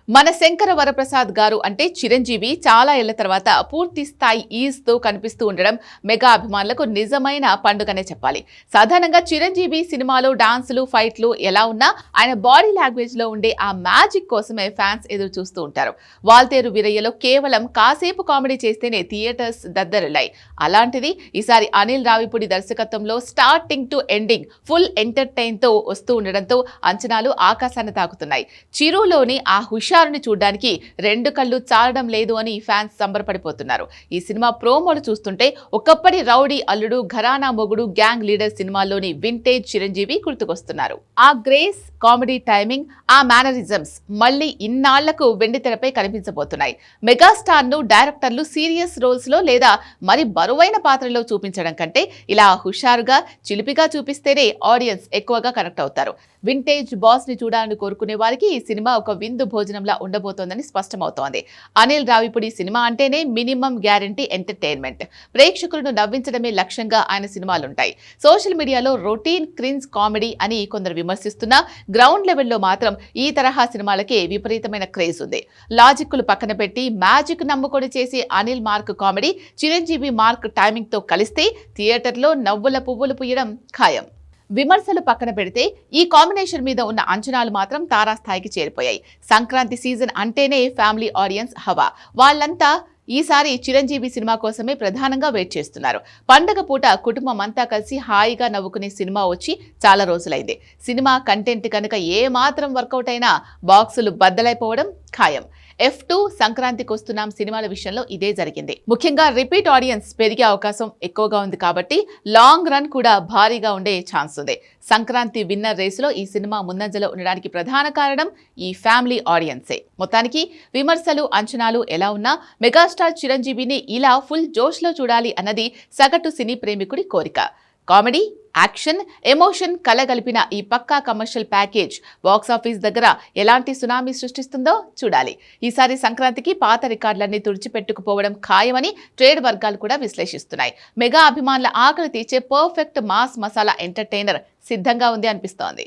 మన శంకర వరప్రసాద్ గారు అంటే చిరంజీవి చాలా ఏళ్ల తర్వాత పూర్తి స్థాయి ఈజ్తో కనిపిస్తూ ఉండడం మెగా అభిమానులకు నిజమైన పండుగనే చెప్పాలి. సాధారణంగా చిరంజీవి సినిమాలో డాన్సులు ఫైట్లు ఎలా ఉన్నా ఆయన బాడీ లాంగ్వేజ్ లో ఉండే ఆ మ్యాజిక్ కోసమే ఫ్యాన్స్ ఎదురు చూస్తూ ఉంటారు. వాల్తేరు వీరయ్యలో కేవలం కాసేపు కామెడీ చేస్తేనే థియేటర్స్ దద్దరిల్లాయి. అలాంటిది ఈసారి అనిల్ రావిపూడి దర్శకత్వంలో starting to ending full entertain తో వస్తూ ఉండడంతో అంచనాలు ఆకాశాన్ని తాకుతున్నాయి. చిరులోని ఆ హుషారుని చూడడానికి రెండు కళ్ళు చాలడం లేదు అని ఫ్యాన్స్ సంబరపడిపోతున్నారు. ఈ సినిమా ప్రోమోలు చూస్తుంటే ఒకప్పటి రౌడీ అల్లుడు, ఘరానా మొగుడు, గ్యాంగ్ లీడర్ సినిమాల్లోని వింటేజ్ చిరంజీవి గుర్తుకొస్తున్నారు. ఆ గ్రేస్, కామెడీ టైమింగ్, ఆ మేనరిజమ్స్ మళ్లీ ఇన్నాళ్లకు వెండితెరపై కనిపించబోతున్నాయి. మెగాస్టార్ ను డైరెక్టర్లు సీరియస్ రోల్స్ లో లేదా మరి బరువైన పాత్రలో చూపించడం కంటే ఇలా హుషారుగా, చిలిపిగా చూపిస్తేనే ఆడియన్స్ ఎక్కువగా కనెక్ట్ అవుతారు. వింటేజ్ బాస్ ని చూడాలని కోరుకునే వారికి ఈ సినిమా ఒక విందు భోజనంలా ఉండబోతోందని స్పష్టమవుతోంది. అనిల్ రావిపూడి సినిమా అంటేనే మినిమం గ్యారంటీ ఎంటర్టైన్మెంట్. ప్రేక్షకులను నవ్వించడమే లక్ష్యంగా ఆయన సినిమాలుంటాయి. సోషల్ మీడియాలో రొటీన్ క్రిన్స్ కామెడీ అని కొందరు విమర్శిస్తున్నా గ్రౌండ్ లెవెల్లో మాత్రం ఈ తరహా సినిమాలకే విపరీతమైన క్రేజ్ ఉంది. లాజిక్లు పక్కన పెట్టి మ్యాజిక్ నమ్ముకొని చేసే Anil mark comedy Chiranjeevi mark timing తో కలిస్తే థియేటర్లో నవ్వుల పువ్వులు పూయడం ఖాయం. విమర్శలు పక్కన పెడితే ఈ కాంబినేషన్ మీద ఉన్న అంచనాలు మాత్రం తారాస్థాయికి చేరిపోయాయి. సంక్రాంతి సీజన్ అంటేనే ఫ్యామిలీ ఆడియన్స్ హవా. వాళ్ళంతా ఈసారి చిరంజీవి సినిమా కోసమే ప్రధానంగా వెయిట్ చేస్తున్నారు. పండగ పూట కుటుంబం అంతా కలిసి హాయిగా నవ్వుకునే సినిమా వచ్చి చాలా రోజులైంది. సినిమా కంటెంట్ కనుక ఏ మాత్రం వర్కౌట్ అయినా బాక్సులు బద్దలైపోవడం ఖాయం. F2 సంక్రాంతికి వస్తున్నాం సినిమాల విషయంలో ఇదే జరిగింది. ముఖ్యంగా రిపీట్ ఆడియన్స్ పెరిగే అవకాశం ఎక్కువగా ఉంది కాబట్టి లాంగ్ రన్ కూడా భారీగా ఉండే ఛాన్స్ ఉంది. సంక్రాంతి విన్నర్ రేసులో ఈ సినిమా ముందంజలో ఉండడానికి ప్రధాన కారణం ఈ ఫ్యామిలీ ఆడియన్సే. మొత్తానికి విమర్శలు, అంచనాలు ఎలా ఉన్నా మెగాస్టార్ చిరంజీవిని ఇలా ఫుల్ జోష్లో చూడాలి అన్నది సగటు సినీ ప్రేమికుడి కోరిక. కామెడీ, యాక్షన్, ఎమోషన్ కలగలిపిన ఈ పక్కా కమర్షియల్ ప్యాకేజ్ బాక్సాఫీస్ దగ్గర ఎలాంటి సునామీ సృష్టిస్తుందో చూడాలి. ఈసారి సంక్రాంతికి పాత రికార్డులన్నీ తుడిచిపెట్టుకుపోవడం ఖాయమని ట్రేడ్ వర్గాలు కూడా విశ్లేషిస్తున్నాయి. మెగా అభిమానుల ఆకలి తీర్చే పర్ఫెక్ట్ మాస్ మసాలా ఎంటర్టైనర్ సిద్ధంగా ఉంది అనిపిస్తోంది.